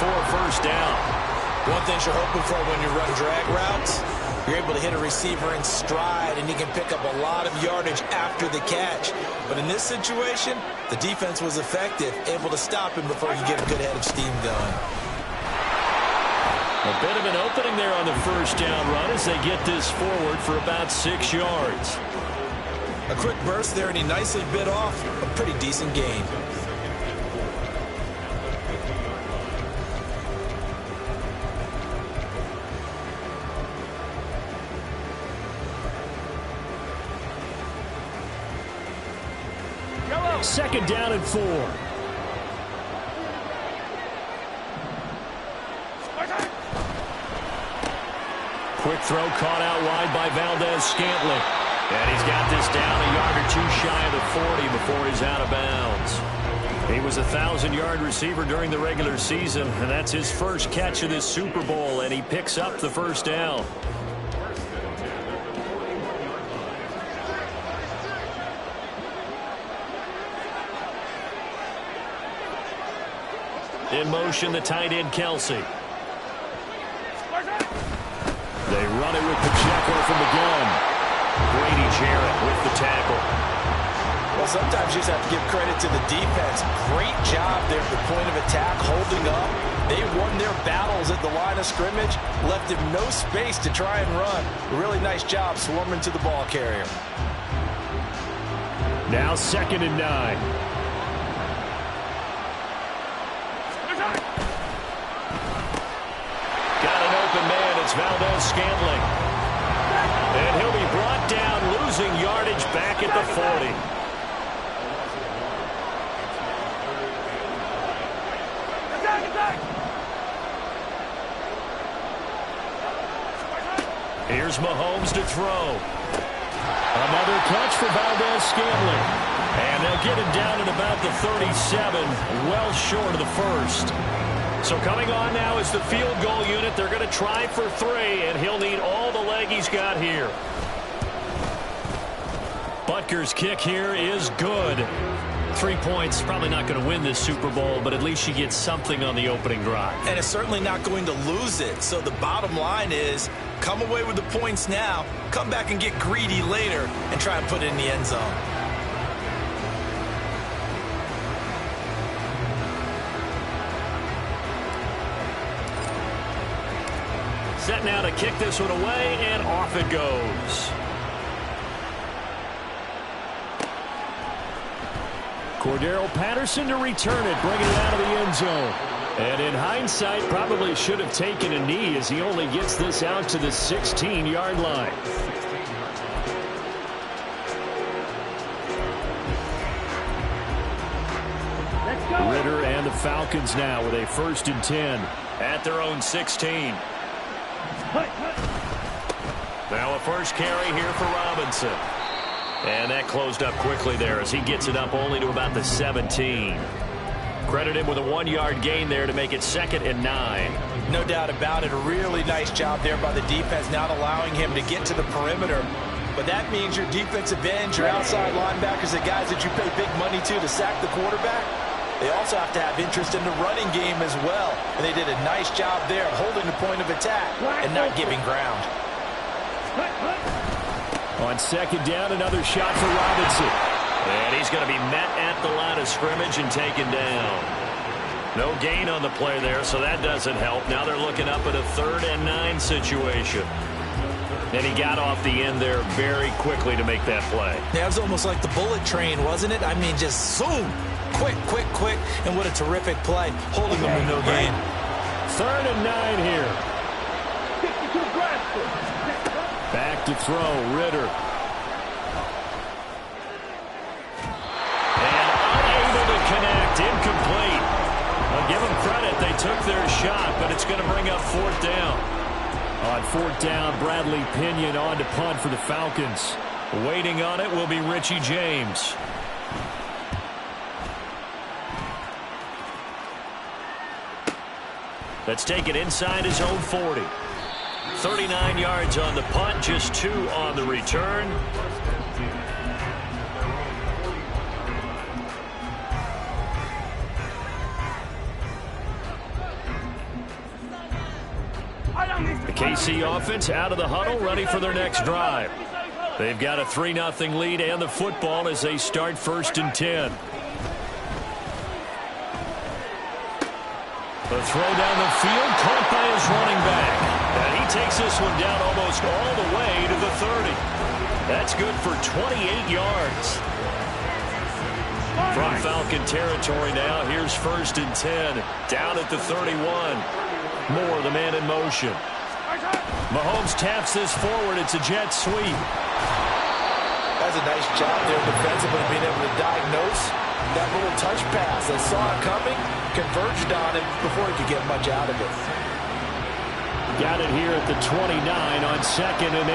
for a first down. One thing you're hoping for when you run drag routes, you're able to hit a receiver in stride, and he can pick up a lot of yardage after the catch. But in this situation, the defense was effective, able to stop him before he get a good head of steam going. A bit of an opening there on the first down run as they get this forward for about 6 yards. A quick burst there, and he nicely bit off a pretty decent gain. Second down and 4. Quick throw caught out wide by Valdez-Scantling. And he's got this down a yard or two shy of the 40 before he's out of bounds. He was a 1,000-yard receiver during the regular season, and that's his first catch of this Super Bowl, and he picks up the first down. In motion, the tight end, Kelsey. They run it with Pacheco from the gun. Brady Jarrett with the tackle. Well, sometimes you just have to give credit to the defense. Great job there at the point of attack, holding up. They won their battles at the line of scrimmage, left him no space to try and run. A really nice job swarming to the ball carrier. Now 2nd and 9. It's Valdez-Scantling. And he'll be brought down, losing yardage back at the 40. Here's Mahomes to throw. Another catch for Valdez-Scantling. And they'll get him down at about the 37, well short of the first. So coming on now is the field goal unit. They're going to try for 3, and he'll need all the leg he's got here. Butker's kick here is good. 3 points, probably not going to win this Super Bowl, but at least she gets something on the opening drive. And it's certainly not going to lose it. So the bottom line is, come away with the points now, come back and get greedy later, and try and put it in the end zone. Set now to kick this one away, and off it goes. Cordero Patterson to return it, bringing it out of the end zone. And in hindsight, probably should have taken a knee as he only gets this out to the 16-yard line. Ritter and the Falcons now with a 1st and 10 at their own 16. Now a first carry here for Robinson. And that closed up quickly there as he gets it up only to about the 17. Credit him with a 1-yard gain there to make it 2nd and 9. No doubt about it. A really nice job there by the defense, not allowing him to get to the perimeter. But that means your defensive ends, your outside linebackers, the guys that you pay big money to sack the quarterback, they also have to have interest in the running game as well. And they did a nice job there of holding the point of attack and not giving ground. On 2nd down, another shot for Robinson. And he's going to be met at the line of scrimmage and taken down. No gain on the play there, so that doesn't help. Now they're looking up at a 3rd and 9 situation. And he got off the end there very quickly to make that play. Yeah, it was almost like the bullet train, wasn't it? I mean, just zoom. Quick, quick, quick. And what a terrific play, holding them to no gain. 3rd and 9 here. Back to throw, Ritter. And unable to connect, incomplete. Well, give them credit, they took their shot, but it's going to bring up 4th down. On 4th down, Bradley Pinion on to punt for the Falcons. Waiting on it will be Richie James. Let's take it inside his own 40. 39 yards on the punt, just 2 on the return. The KC offense out of the huddle, ready for their next drive. They've got a 3-0 lead and the football as they start 1st and 10. The throw down the field, caught by his running back. And he takes this one down almost all the way to the 30. That's good for 28 yards. From Falcon territory now, here's 1st and 10. Down at the 31. Moore, the man in motion. Mahomes taps this forward. It's a jet sweep. That's a nice job there defensively, being able to diagnose that little touch pass. They saw it coming, converged on it before he could get much out of it. Got it here at the 29 on 2nd and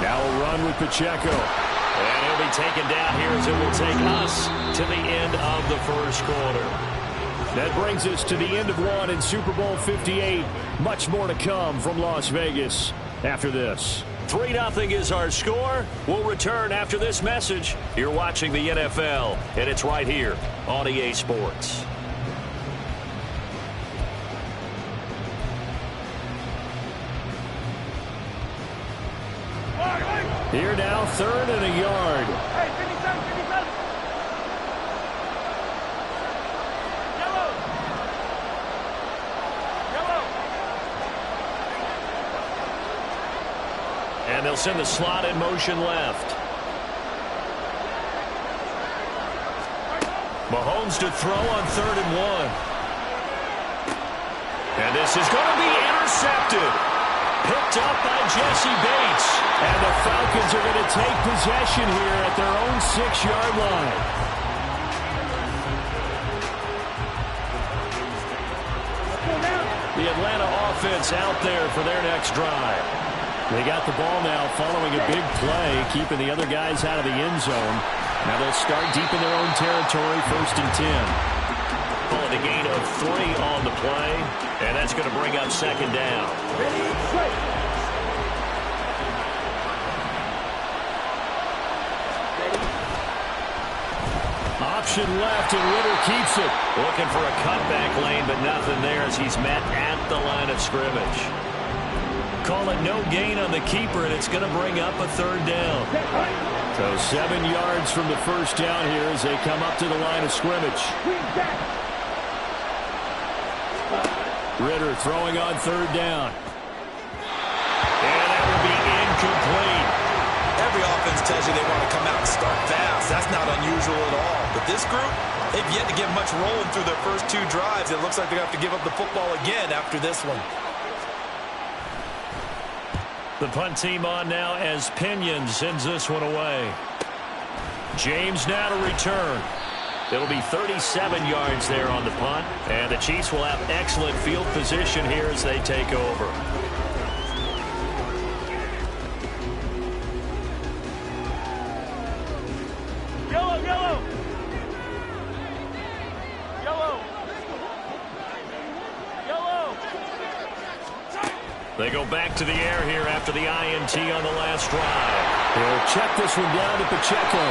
8. Now a run with Pacheco. And he'll be taken down here as it will take us to the end of the 1st quarter. That brings us to the end of one in Super Bowl 58. Much more to come from Las Vegas after this. 3-0 is our score. We'll return after this message. You're watching the NFL, and it's right here on EA Sports. Here now, 3rd and a yard. And they'll send the slot in motion left. Mahomes to throw on 3rd and 1. And this is going to be intercepted. Picked up by Jesse Bates. And the Falcons are going to take possession here at their own 6-yard line. The Atlanta offense out there for their next drive. They got the ball now following a big play, keeping the other guys out of the end zone. Now they'll start deep in their own territory, 1st and 10. Calling a gain of 3 on the play, and that's going to bring up 2nd down. Option left, and Ritter keeps it. Looking for a cutback lane, but nothing there as he's met at the line of scrimmage. Call it no gain on the keeper, and it's going to bring up a 3rd down. So 7 yards from the 1st down here as they come up to the line of scrimmage. Ritter throwing on 3rd down. And that will be incomplete. Every offense tells you they want to come out and start fast. That's not unusual at all. But this group, they've yet to get much rolling through their first 2 drives. It looks like they're going to have to give up the football again after this one. The punt team on now as Pinion sends this one away. James now to return. It'll be 37 yards there on the punt. And the Chiefs will have excellent field position here as they take over. They go back to the air here after the INT on the last drive. He'll check this one down to Pacheco.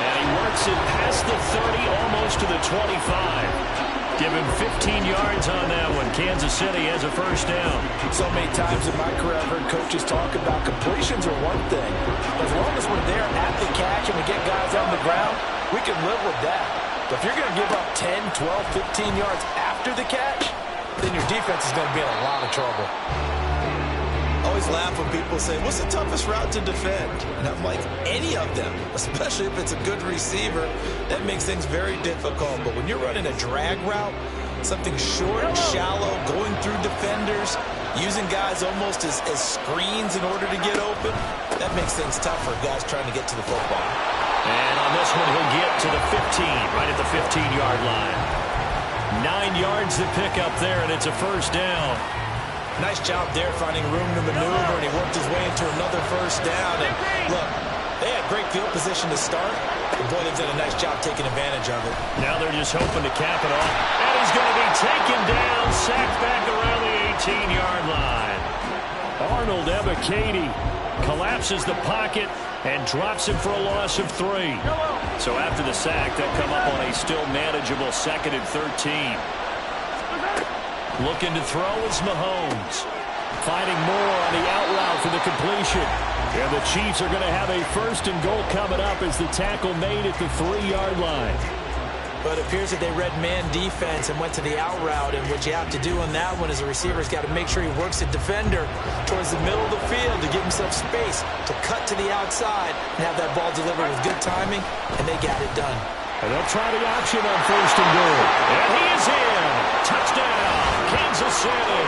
And he works it past the 30, almost to the 25. Give him 15 yards on that one. Kansas City has a 1st down. So many times in my career I've heard coaches talk about completions are one thing. As long as we're there at the catch and we get guys on the ground, we can live with that. But if you're going to give up 10, 12, 15 yards after the catch, then your defense is going to be in a lot of trouble. I always laugh when people say, what's the toughest route to defend? And I'm like, any of them, especially if it's a good receiver, that makes things very difficult. But when you're running a drag route, something short, shallow, going through defenders, using guys almost as screens in order to get open, that makes things tough for guys trying to get to the football. And on this one, he'll get to the 15, right at the 15-yard line. 9 yards to pick up there, and it's a 1st down. Nice job there finding room to maneuver, and he worked his way into another 1st down. And look, they had great field position to start. The boy, they've done a nice job taking advantage of it. Now they're just hoping to cap it off. And he's going to be taken down, sacked back around the 18-yard line. Arnold Ebiketie collapses the pocket and drops him for a loss of 3. So after the sack, they'll come up on a still manageable 2nd and 13. Looking to throw is Mahomes. Finding more on the out route for the completion. And the Chiefs are going to have a 1st and goal coming up as the tackle made at the 3-yard line. But it appears that they read man defense and went to the out route. And what you have to do on that one is the receiver's got to make sure he works the defender towards the middle of the field to give himself space to cut to the outside and have that ball delivered with good timing, and they got it done. And they'll try the option on 1st and goal. And he is in. Touchdown, Kansas City.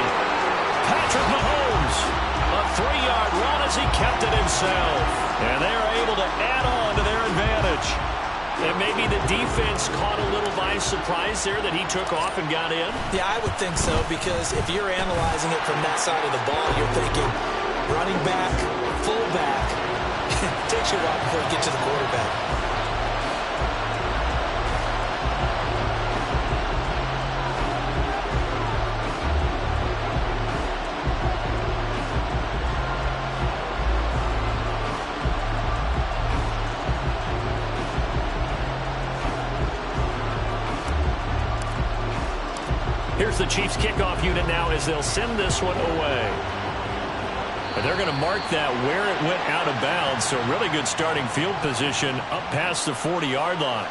Patrick Mahomes, a 3-yard run as he kept it himself. And they're able to add on to their advantage. And maybe the defense caught a little by surprise there that he took off and got in? Yeah, I would think so, because if you're analyzing it from that side of the ball, you're thinking running back, fullback. It takes you a while before you get to the quarterback. Here's the Chiefs kickoff unit now as they'll send this one away. And they're going to mark that where it went out of bounds, so really good starting field position up past the 40-yard line.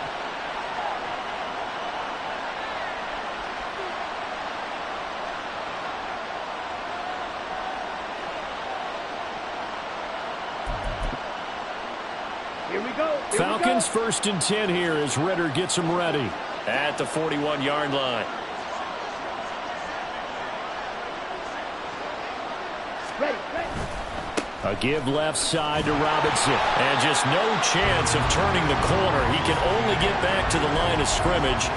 Here we go. Falcons 1st and 10 here as Ritter gets them ready at the 41-yard line. A give left side to Robinson. And just no chance of turning the corner. He can only get back to the line of scrimmage.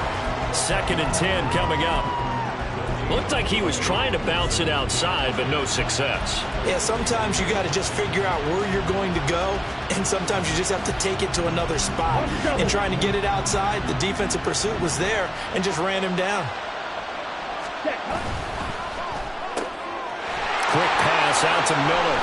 2nd and 10 coming up. Looked like he was trying to bounce it outside, but no success. Yeah, sometimes you got to just figure out where you're going to go, and sometimes you just have to take it to another spot. And trying to get it outside, the defensive pursuit was there and just ran him down. Quick pass out to Miller.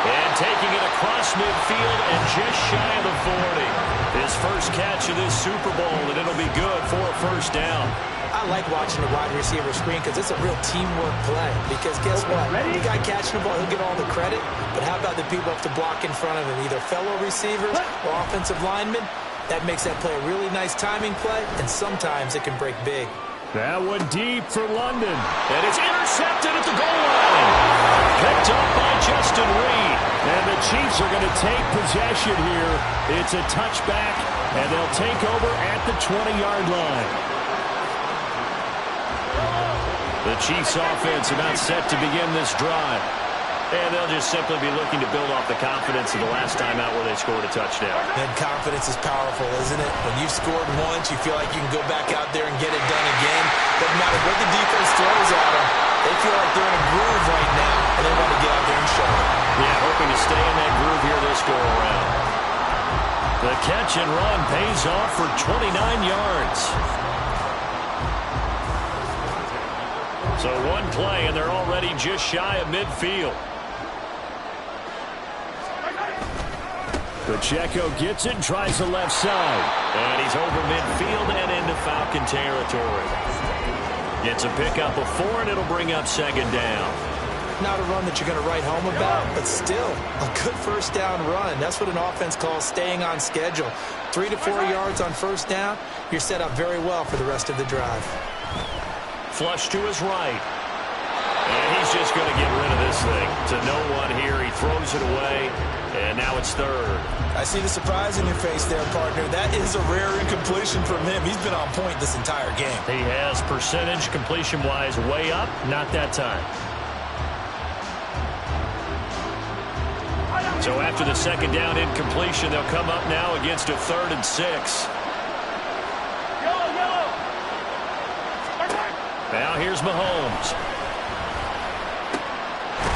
And taking it across midfield and just shy of the 40. His first catch of this Super Bowl, and it'll be good for a 1st down. I like watching the wide receiver screen because it's a real teamwork play. Because guess what? The guy catching the ball, he'll get all the credit. But how about the people up to block in front of him, either fellow receivers or offensive linemen? That makes that play a really nice timing play, and sometimes it can break big. That one deep for London. And it's intercepted at the goal line. Picked up by Justin Reed. And the Chiefs are going to take possession here. It's a touchback, and they'll take over at the 20-yard line. The Chiefs offense about set to begin this drive. And they'll just simply be looking to build off the confidence of the last time out where they scored a touchdown. And confidence is powerful, isn't it? When you've scored once, you feel like you can go back out there and get it done again. Doesn't matter what the defense throws at them. They feel like they're in a groove right now, and they want to get out there and show it. Yeah, hoping to stay in that groove here this go-around. The catch and run pays off for 29 yards. So one play, and they're already just shy of midfield. Pacheco gets it and tries the left side. And he's over midfield and into Falcon territory. Gets a pickup of 4, and it'll bring up 2nd down. Not a run that you're going to write home about, but still a good 1st down run. That's what an offense calls staying on schedule. 3 to 4 yards on 1st down, you're set up very well for the rest of the drive. Flush to his right. And he's just going to get rid of this thing. To no one here. He throws it away. And now it's 3rd. I see the surprise in your face there, partner. That is a rare incompletion from him. He's been on point this entire game. He has percentage completion-wise way up. Not that time. So after the 2nd down incompletion, they'll come up now against a 3rd and 6. Now here's Mahomes.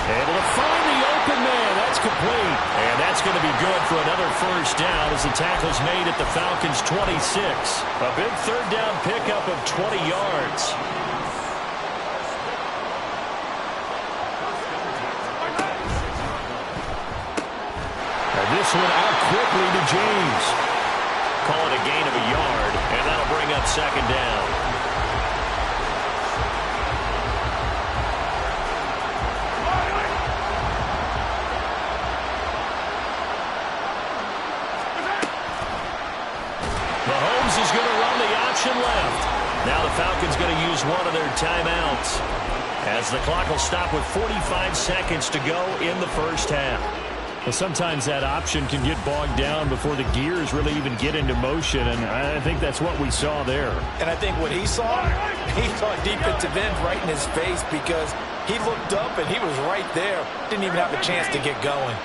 Able to find the open man. That's complete. And that's going to be good for another 1st down as the tackle's made at the Falcons' 26. A big 3rd down pickup of 20 yards. And this one out quickly to James. Call it a gain of a yard, and that'll bring up 2nd down. Mahomes is going to run the option left. Now the Falcons going to use one of their timeouts, as the clock will stop with 45 seconds to go in the first half. Well, sometimes that option can get bogged down before the gears really even get into motion, and I think that's what we saw there. And I think what he saw defensive end right in his face, because he looked up and he was right there. Didn't even have a chance to get going.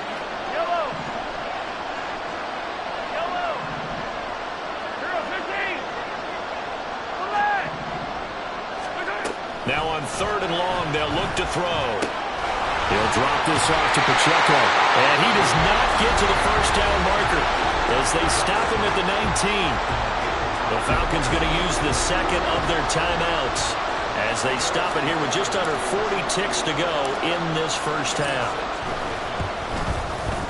Now on 3rd and long, they'll look to throw. He'll drop this off to Pacheco. And he does not get to the first down marker as they stop him at the 19. The Falcons going to use the second of their timeouts as they stop it here with just under 40 ticks to go in this first half.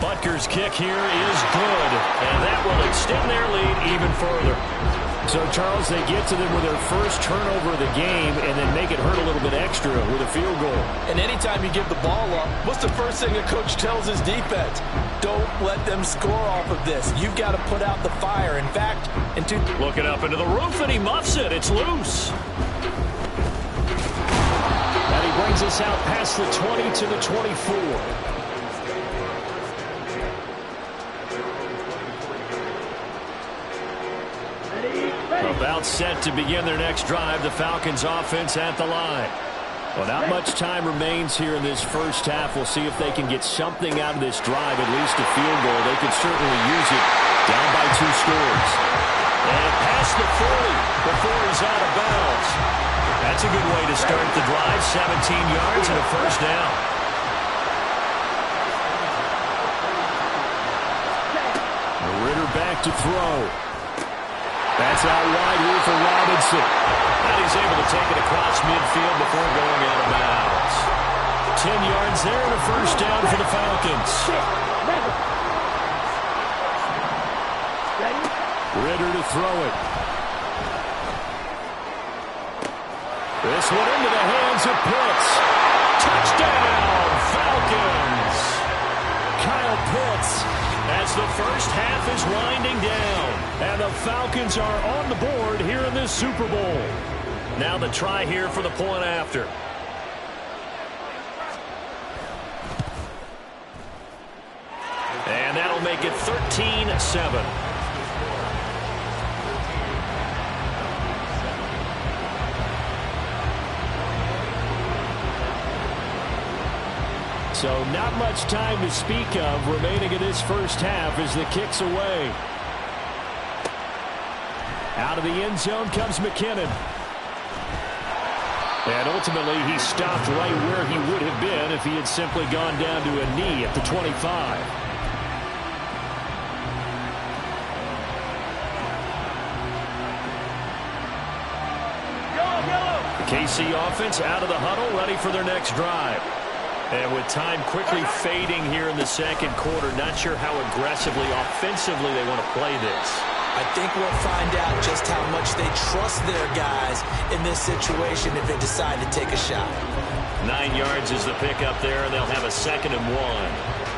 Butker's kick here is good, and that will extend their lead even further. So, Charles, they get to them with their first turnover of the game and then make it hurt a little bit extra with a field goal. And anytime you give the ball up, what's the first thing a coach tells his defense? Don't let them score off of this. You've got to put out the fire. In fact, looking up into the roof, and he muffs it. It's loose. And he brings us out past the 20 to the 24. About set to begin their next drive, the Falcons offense at the line. Well, not much time remains here in this first half. We'll see if they can get something out of this drive, at least a field goal. They could certainly use it down by 2 scores. And past the 40 before he's out of bounds. That's a good way to start the drive. 17 yards and a first down. Ritter back to throw. That's out wide here for Robinson. And he's able to take it across midfield before going out of bounds. 10 yards there and a first down for the Falcons. Ritter to throw it. This one into the hands of Pitts. Touchdown, Falcons! Kyle Pitts. As the first half is winding down. And the Falcons are on the board here in this Super Bowl. Now the try here for the point after. And that'll make it 13-7. So not much time to speak of remaining in this first half as the kick's away. Out of the end zone comes McKinnon. And ultimately he stopped right where he would have been if he had simply gone down to a knee at the 25. The KC offense out of the huddle, ready for their next drive. And with time quickly fading here in the second quarter, not sure how aggressively, offensively they want to play this. I think we'll find out just how much they trust their guys in this situation if they decide to take a shot. 9 yards is the pickup there, and they'll have a 2nd and 1.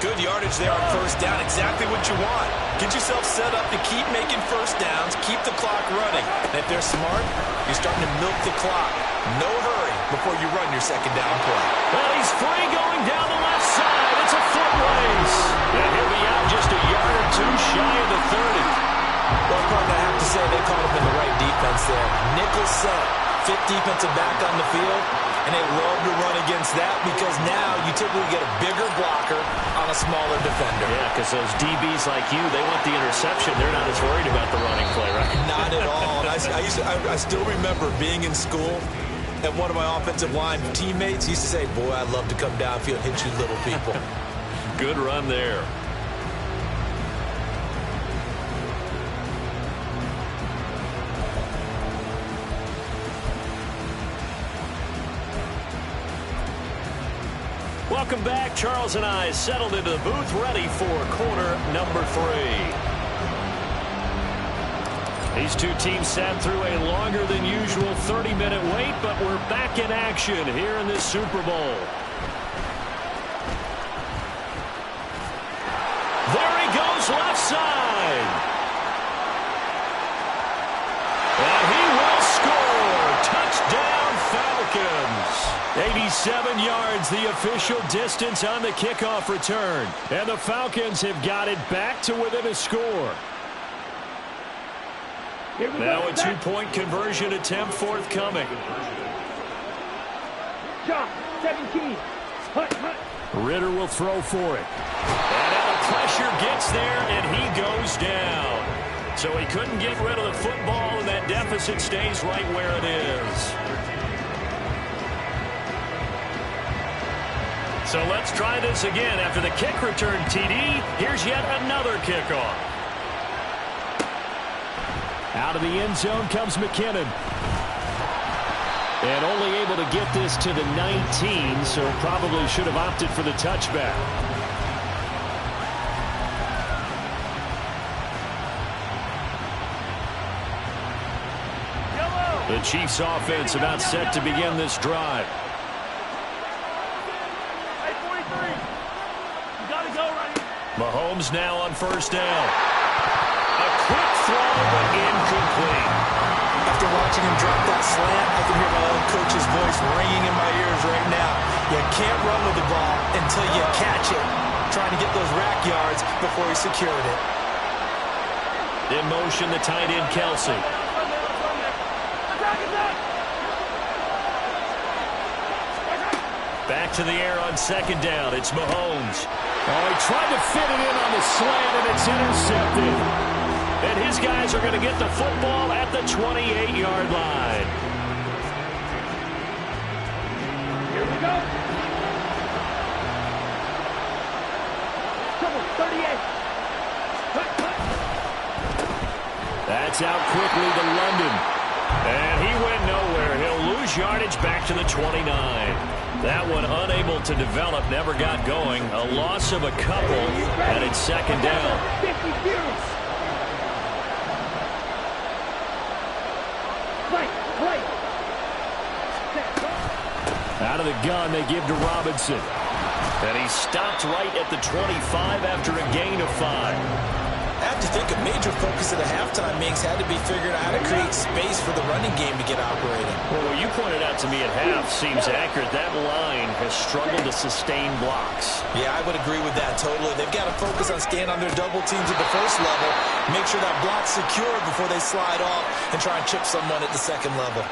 Good yardage there on first down. Exactly what you want. Get yourself set up to keep making first downs, keep the clock running. And if they're smart, you're starting to milk the clock. No hurry before you run your second down play. Well, he's free going down the left side. It's a foot race. And he'll be out just a yard or 2 shy of the 30. Well, partner, I have to say they caught him in the right defense there. Nickel set, fit defensive back on the field, and they love to run against that because now you typically get a bigger blocker on a smaller defender. Yeah, because those DBs like you, they want the interception. They're not as worried about the running play, right? Not at all. And I still remember being in school, and one of my offensive line teammates used to say, boy, I'd love to come downfield and hit you little people. Good run there. Welcome back. Charles and I settled into the booth, ready for quarter number 3. These two teams sat through a longer than usual 30-minute wait, but we're back in action here in this Super Bowl. There he goes, left side. Falcons. 87 yards, the official distance on the kickoff return. And the Falcons have got it back to within a score. Now a two-point conversion attempt forthcoming. Shot, 17. Ritter will throw for it. And now the pressure gets there, and he goes down. So he couldn't get rid of the football, and that deficit stays right where it is. So let's try this again. After the kick return TD, here's yet another kickoff. Out of the end zone comes McKinnon. And only able to get this to the 19, so probably should have opted for the touchback. The Chiefs offense about set to begin this drive. Mahomes now on first down. A quick throw, but incomplete. After watching him drop that slant, I can hear my own coach's voice ringing in my ears right now. You can't run with the ball until you catch it. Trying to get those rack yards before he secured it. In motion, the tight end, Kelsey. Back to the air on second down. It's Mahomes. Oh, he tried to fit it in on the slant, and it's intercepted. And his guys are going to get the football at the 28-yard line. Here we go. 38. That's out quickly to London. And he went nowhere. He'll lose yardage back to the 29. That one unable to develop, never got going. A loss of a couple, and it's second down. 50 views. Play. Out of the gun, they give to Robinson. And he stopped right at the 25 after a gain of 5. I have to think a major focus of the halftime, Minks, had to be figuring out how to create space for the running game to get operating. Well, what you pointed out to me at half seems accurate. That line has struggled to sustain blocks. Yeah, I would agree with that totally. They've got to focus on staying on their double teams at the first level, make sure that block's secure before they slide off and try and chip someone at the second level.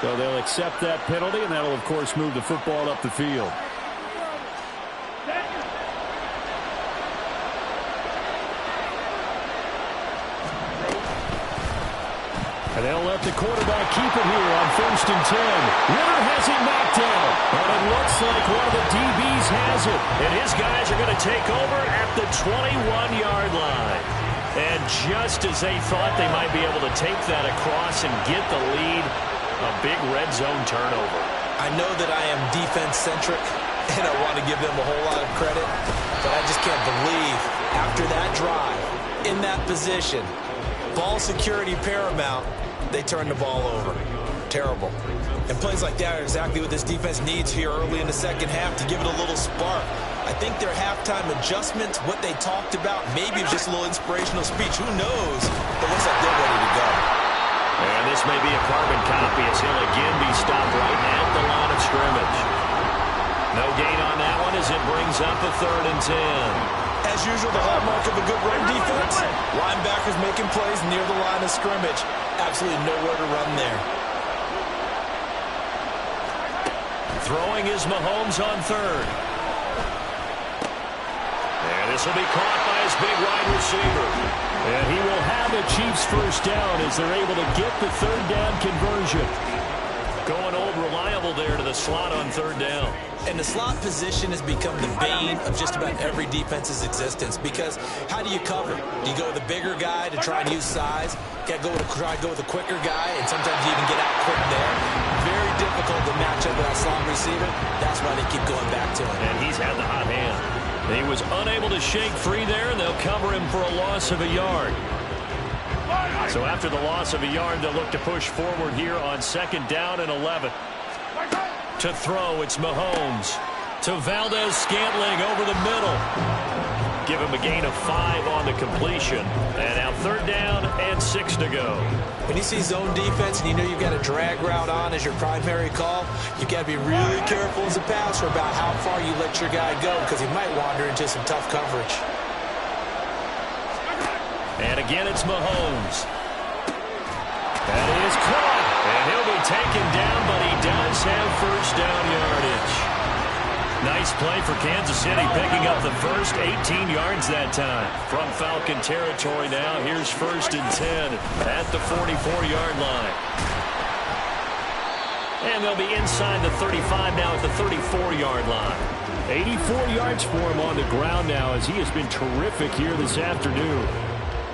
So they'll accept that penalty, and that'll, of course, move the football up the field. And they'll let the quarterback keep it here on 1st and 10. Ritter has it knocked down. But it looks like one of the DBs has it. And his guys are going to take over at the 21-yard line. And just as they thought they might be able to take that across and get the lead, a big red zone turnover. I know that I am defense-centric, and I want to give them a whole lot of credit, but I just can't believe after that drive, in that position, ball security paramount, they turn the ball over. Terrible. And plays like that are exactly what this defense needs here early in the second half to give it a little spark. I think their halftime adjustments, what they talked about, maybe just a little inspirational speech. Who knows? But it looks like they're ready to go. And this may be a carbon copy as he'll again be stopped right at the line of scrimmage. No gain on that one as it brings up a 3rd and 10. As usual, the hallmark of a good run defense, linebackers making plays near the line of scrimmage. Absolutely nowhere to run there. Throwing is Mahomes on 3rd. And this will be caught by his big wide receiver. And he will have a Chiefs first down as they're able to get the 3rd down conversion. Going old reliable there to the slot on 3rd down. And the slot position has become the bane of just about every defense's existence, because how do you cover? Do you go with a bigger guy to try and use size? Try to go with a quicker guy, and sometimes you even get out quick there. Very difficult to match up with that slot receiver. That's why they keep going back to him. And he's had the hot hand. He was unable to shake free there, and they'll cover him for a loss of a yard. So after the loss of a yard, they'll look to push forward here on 2nd down and 11. To throw, it's Mahomes. To Valdez-Scantling over the middle. give him a gain of 5 on the completion. And now 3rd down and 6 to go. When you see zone defense and you know you've got a drag route on as your primary call, you've got to be really careful as a passer about how far you let your guy go because he might wander into some tough coverage. And again, it's Mahomes. That is caught. And he'll be taken down, but he does have 1st down yardage. Nice play for Kansas City, picking up the first 18 yards that time. From Falcon territory now, here's 1st and 10 at the 44-yard line. And they'll be inside the 35 now at the 34-yard line. 84 yards for him on the ground now as he has been terrific here this afternoon.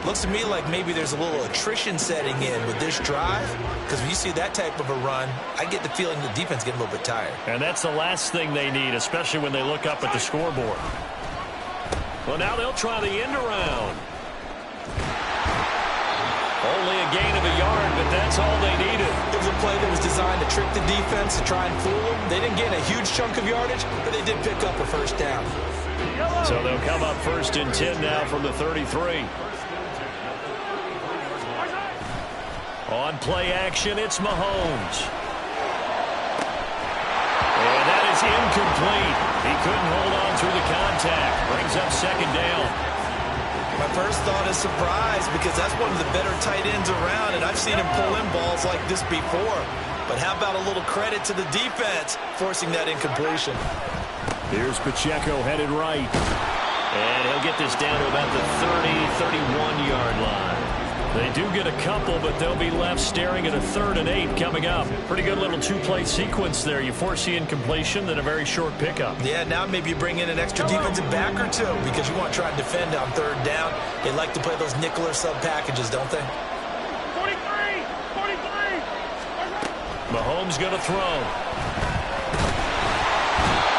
Looks to me like maybe there's a little attrition setting in with this drive, because when you see that type of a run, I get the feeling the defense getting a little bit tired. And that's the last thing they need, especially when they look up at the scoreboard. Well, now they'll try the end around. Only a gain of a yard, but that's all they needed. It was a play that was designed to trick the defense, to try and fool them. They didn't get a huge chunk of yardage, but they did pick up a 1st down. So they'll come up 1st and 10 now from the 33. On play action, it's Mahomes. And that is incomplete. He couldn't hold on through the contact. Brings up 2nd down. My first thought is surprise, because that's one of the better tight ends around, and I've seen him pull in balls like this before. But how about a little credit to the defense forcing that incompletion? Here's Pacheco headed right. And he'll get this down to about the 30, 31-yard line. They do get a couple, but they'll be left staring at a 3rd and 8 coming up. Pretty good little 2-play sequence there. You force the incompletion, then a very short pickup. Yeah, now maybe you bring in an extra defensive back or two because you want to try and defend on 3rd down. They like to play those nickel or sub packages, don't they? 43! Mahomes going to throw.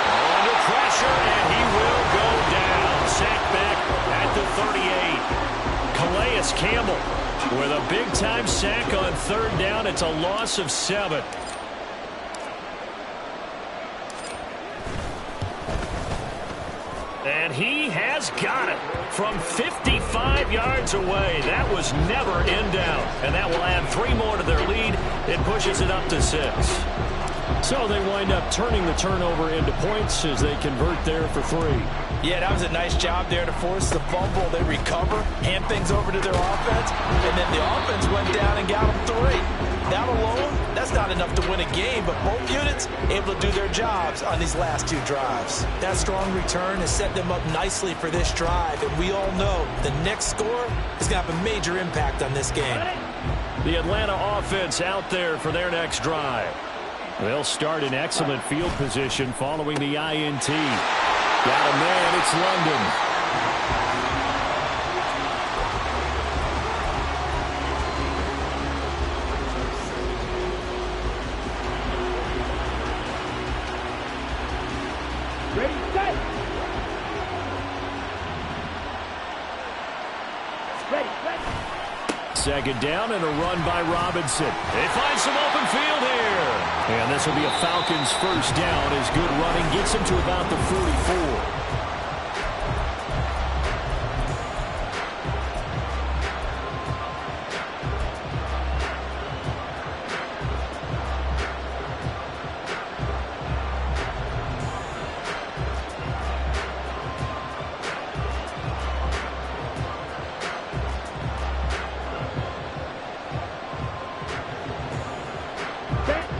Under pressure, and he will go down. Sacked back at the 38. Calais Campbell with a big-time sack on 3rd down. It's a loss of 7. And he has got it from 55 yards away. That was never in doubt. And that will add 3 more to their lead. It pushes it up to 6. So they wind up turning the turnover into points as they convert there for 3. Yeah, that was a nice job there to force the fumble. They recover, hand things over to their offense, and then the offense went down and got them 3. That alone, that's not enough to win a game, but both units able to do their jobs on these last 2 drives. That strong return has set them up nicely for this drive, and we all know the next score is going to have a major impact on this game. The Atlanta offense out there for their next drive. They'll start in excellent field position following the INT. Got a man, it's London. Ready, set! Ready, set! 2nd down and a run by Robinson. They find some open field here. And this will be a Falcons 1st down as good running gets him to about the 44.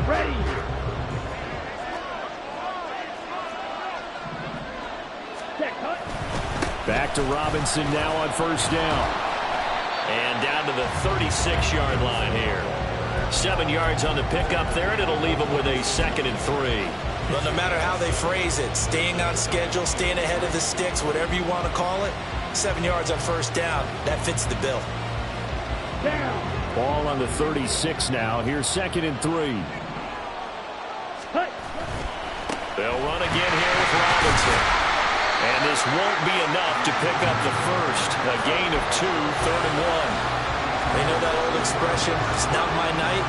Ready! Set, cut! Back to Robinson now on 1st down. And down to the 36-yard line here. 7 yards on the pickup there, and it'll leave them with a 2nd and 3. Well, no matter how they phrase it, staying on schedule, staying ahead of the sticks, whatever you want to call it, 7 yards on 1st down, that fits the bill. Down! Ball on the 36 now. Here's 2nd and 3. Cut! They'll run again here with Robinson. And this won't be enough to pick up the first. A gain of 2, 3rd and 1. They know that old expression, it's not my night.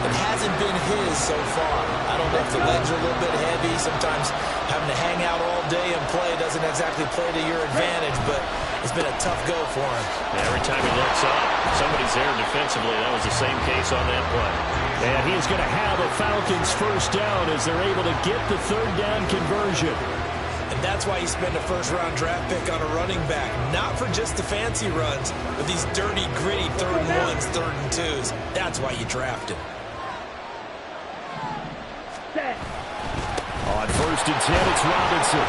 It hasn't been his so far. I don't know if the legs are a little bit heavy. Sometimes having to hang out all day and play doesn't exactly play to your advantage, but it's been a tough go for him. Every time he looks up, somebody's there defensively. That was the same case on that play. And he is going to have a Falcons first down as they're able to get the third down conversion. And that's why you spend a first-round draft pick on a running back. Not for just the fancy runs, but these dirty, gritty third and ones, third and twos. That's why you draft him. On first and 10, it's Robinson.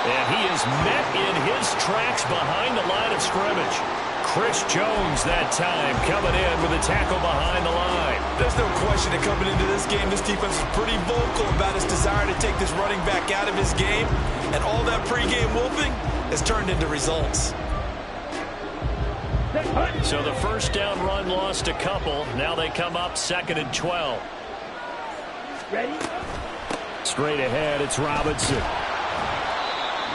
And he is met in his tracks behind the line of scrimmage. Chris Jones that time coming in with a tackle behind the line. There's no question that coming into this game, this defense is pretty vocal about its desire to take this running back out of his game. And all that pregame whooping has turned into results. So the first down run lost a couple. Now they come up 2nd and 12. Ready? Straight ahead, it's Robinson.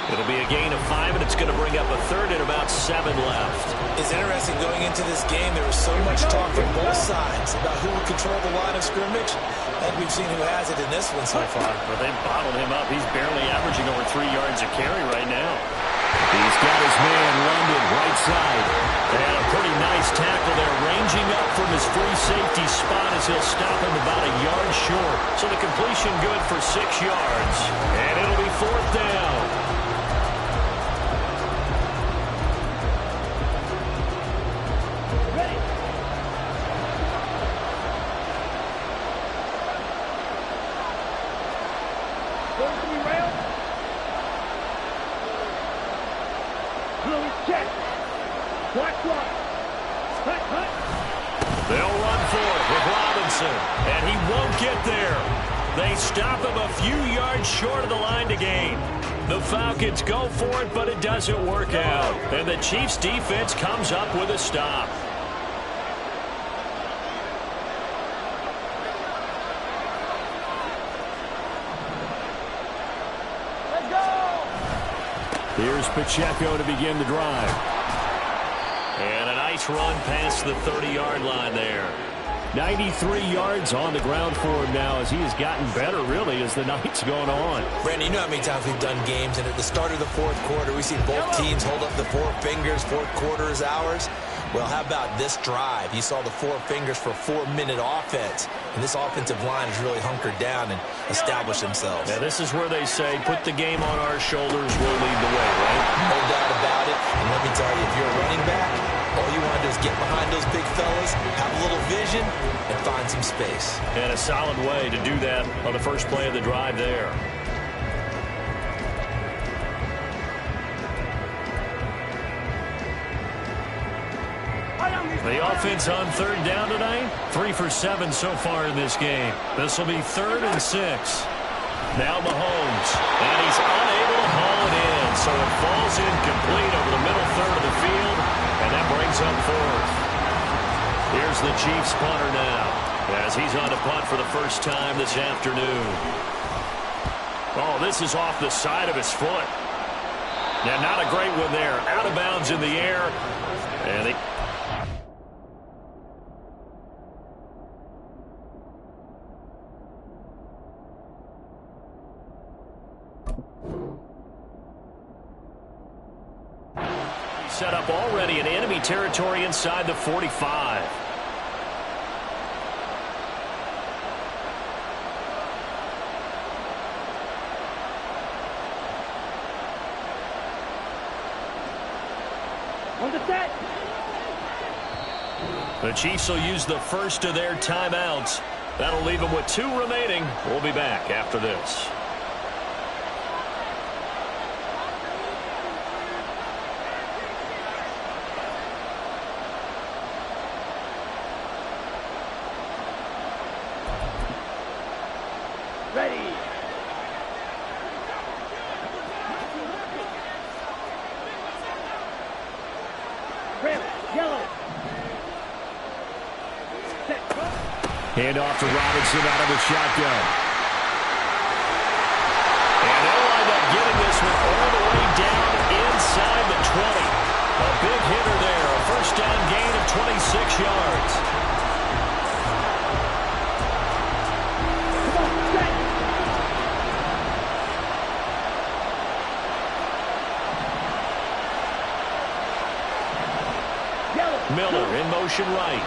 It'll be a gain of 5, and it's going to bring up a third and about 7 left. It's interesting going into this game. There was so much talk from both sides about who would control the line of scrimmage. And we've seen who has it in this one so far. Well, they bottled him up. He's barely averaging over 3 yards a carry right now. He's got his man, London, right side. And a pretty nice tackle there, ranging up from his free safety spot as he'll stop him about a yard short. So the completion good for 6 yards. And it'll be 4th down. They'll run for it with Robinson, and he won't get there. They stop him a few yards short of the line to gain. The Falcons go for it, but it doesn't work out. And the Chiefs' defense comes up with a stop. Let's go! Here's Pacheco to begin the drive. And a nice run past the 30-yard line there. 93 yards on the ground for him now as he has gotten better, really, as the night's gone on. Brandon, you know how many times we've done games, and at the start of the fourth quarter, we see both teams hold up the 4 fingers, fourth quarter is ours. Well, how about this drive? You saw the 4 fingers for 4-minute offense, and this offensive line has really hunkered down and established themselves. Yeah, this is where they say, put the game on our shoulders, we'll lead the way, right? No doubt about it, and let me tell you, if you're a running back, all you want to do is get behind those big fellas, have a little vision, and find some space. And a solid way to do that on the first play of the drive there. The offense on 3rd down tonight, 3 for 7 so far in this game. This will be 3rd and 6. Now Mahomes, and he's unable to haul it in, so it falls incomplete over the middle third of the field, and that brings up 4th. Here's the Chiefs punter now, as he's on to punt for the first time this afternoon. Oh, this is off the side of his foot. Now, not a great one there. Out of bounds in the air, and they... set up already in enemy territory inside the 45. On the set. The Chiefs will use the first of their timeouts. That'll leave them with 2 remaining. We'll be back after this. Ready. Red, yellow. Set. Hand off to Robinson out of the shotgun. And they'll wind up getting this one all the way down inside the 20. A big hitter there. A first down gain of 26 yards. formation right.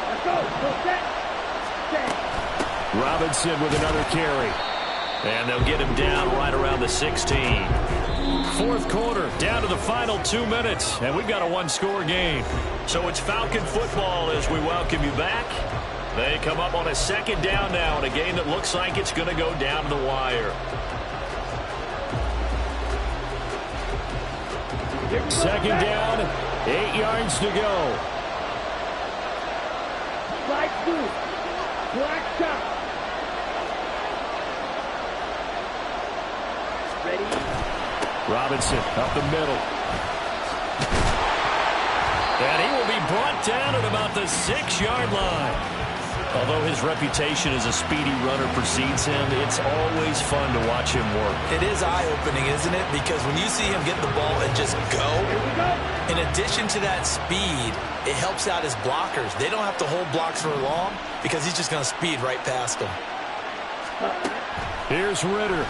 Let's go. Go set. Set. Robinson with another carry. And they'll get him down right around the 16. Fourth quarter, down to the final 2 minutes, and we've got a one-score game. So it's Falcon football as we welcome you back. They come up on a second down now in a game that looks like it's going to go down to the wire. Second down, 8 yards to go. Slide through. Black shot. Ready? Robinson up the middle. And he will be brought down at about the 6-yard line. Although his reputation as a speedy runner precedes him, it's always fun to watch him work. It is eye-opening, isn't it? Because when you see him get the ball and just go, in addition to that speed, it helps out his blockers. They don't have to hold blocks for long because he's just going to speed right past them. Here's Ritter.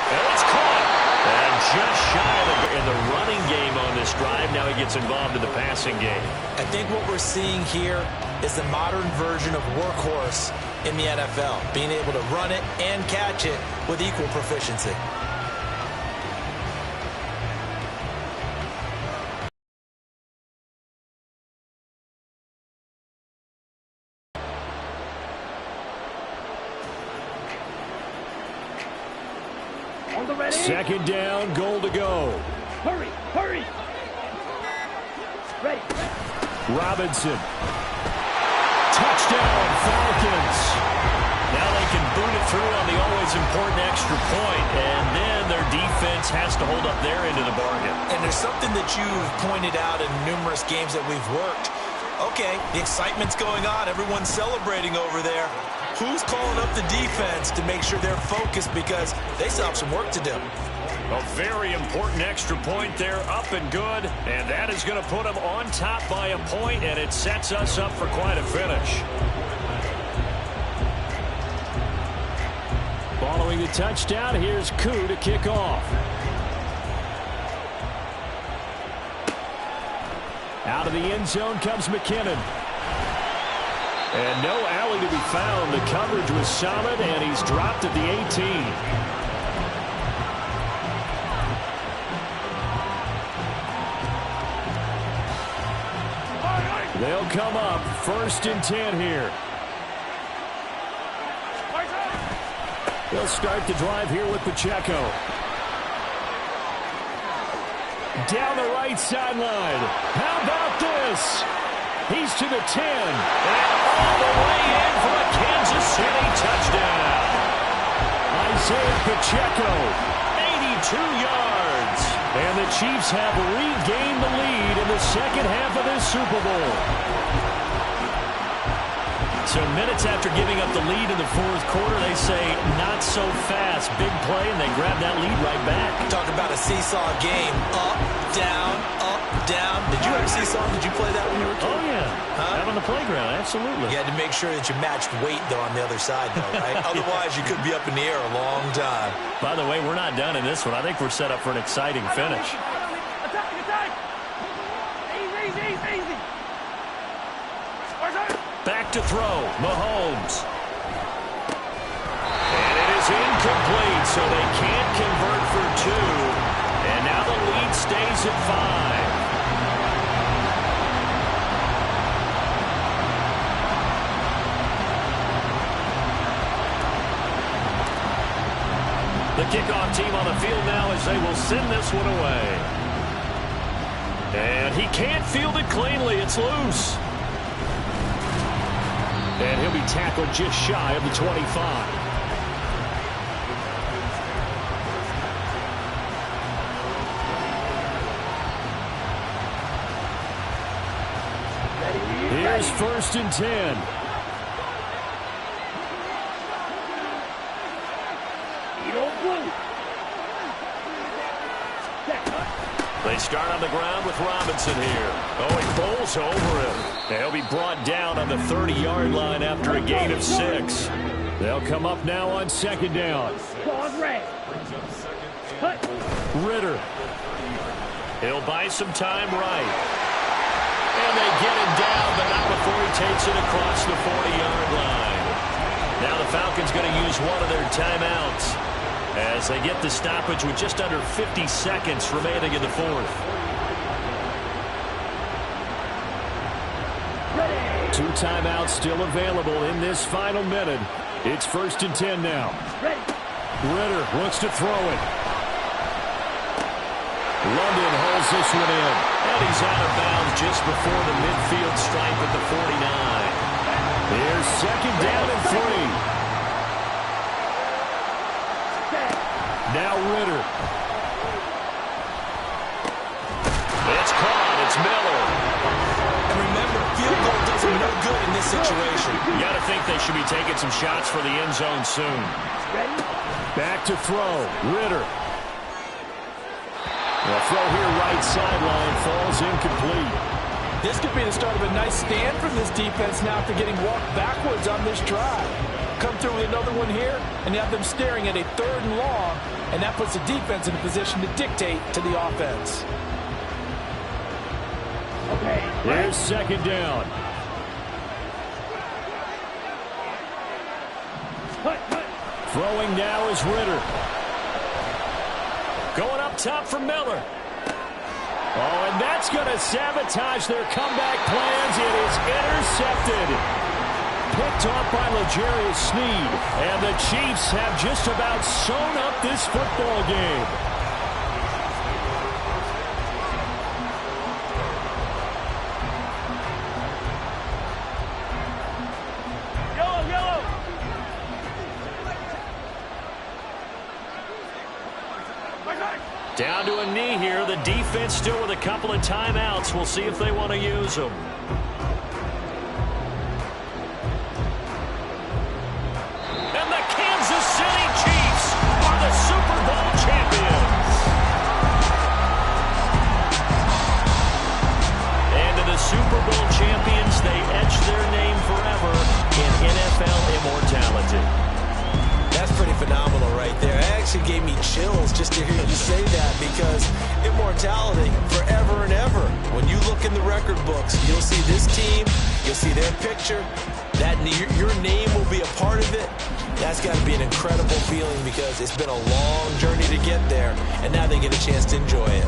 And it's caught. And just shy of in the running game on this drive. Now he gets involved in the passing game. I think what we're seeing here is the modern version of workhorse in the NFL, being able to run it and catch it with equal proficiency. On the ready. Second down, goal to go. Hurry. Hurry. Ready. Robinson. Touchdown, Falcons. Now they can boot it through on the always important extra point, and then their defense has to hold up their end of the bargain. And there's something that you've pointed out in numerous games that we've worked. Okay, the excitement's going on. Everyone's celebrating over there. Who's calling up the defense to make sure they're focused because they still have some work to do? A very important extra point there, up and good, and that is going to put them on top by a point, and it sets us up for quite a finish. Following the touchdown, here's Koo to kick off. Out of the end zone comes McKinnon. And no alley to be found. The coverage was solid, and he's dropped at the 18. They'll come up 1st and 10 here. They'll start the drive here with Pacheco. Down the right sideline. How about this? He's to the 10. And all the way in for a Kansas City touchdown. Isaiah Pacheco, 82 yards. And the Chiefs have regained the lead in the second half of this Super Bowl. So minutes after giving up the lead in the fourth quarter, they say not so fast. Big play, and they grab that lead right back. Talk about a seesaw game. Up, down, up, down. Did you ever seesaw? Did you play that when you were a kid? Oh, yeah. Out on the playground, absolutely. You had to make sure that you matched weight, though, on the other side, though, right? Otherwise, you could be up in the air a long time. By the way, we're not done in this one. I think we're set up for an exciting finish. Attack, attack. Easy, easy, easy. Back to throw, Mahomes. And it is incomplete, so they can't convert for 2. And now the lead stays at 5. The kickoff team on the field now as they will send this one away. And he can't field it cleanly. It's loose. And he'll be tackled just shy of the 25. Here's 1st and 10. They start on the ground with Robinson here. Oh, he bowls over him. And he'll be brought down on the 30-yard line after a gain of 6. They'll come up now on 2nd down. Red. Cut. Ritter. He'll buy some time right. And they get him down, but not before he takes it across the 40-yard line. Now the Falcons going to use one of their timeouts as they get the stoppage with just under 50 seconds remaining in the fourth. Ready. 2 timeouts still available in this final minute. It's 1st and 10 now. Ready. Ritter wants to throw it. London holds this one in. And he's out of bounds just before the midfield stripe at the 49. Here's 2nd down and 3. Now Ritter. It's caught. It's Miller. And remember, field goal does him no good in this situation. You got to think they should be taking some shots for the end zone soon. Ready. Back to throw. Ritter. The throw here right sideline falls incomplete. This could be the start of a nice stand from this defense now after getting walked backwards on this drive. Come through with another one here, and you have them staring at a 3rd and long, and that puts the defense in a position to dictate to the offense. Okay. Here's 2nd down. Throwing now is Ritter. Going up top for Miller. Oh, and that's going to sabotage their comeback plans. It is intercepted. Picked off by L'Jarius Sneed. And the Chiefs have just about sewn up this football game. Yellow, yellow. Down to a knee here. The defense still with a couple of timeouts. We'll see if they want to use them. And the Kansas City Chiefs are the Super Bowl champions. And to the Super Bowl champions, they etch their name forever in NFL immortality. That's pretty phenomenal right there. It actually gave me chills just to hear you say that, because immortality forever and ever. When you look in the record books, you'll see this team, you'll see their picture, that your name will be a part of it. That's got to be an incredible feeling, because it's been a long journey to get there, and now they get a chance to enjoy it.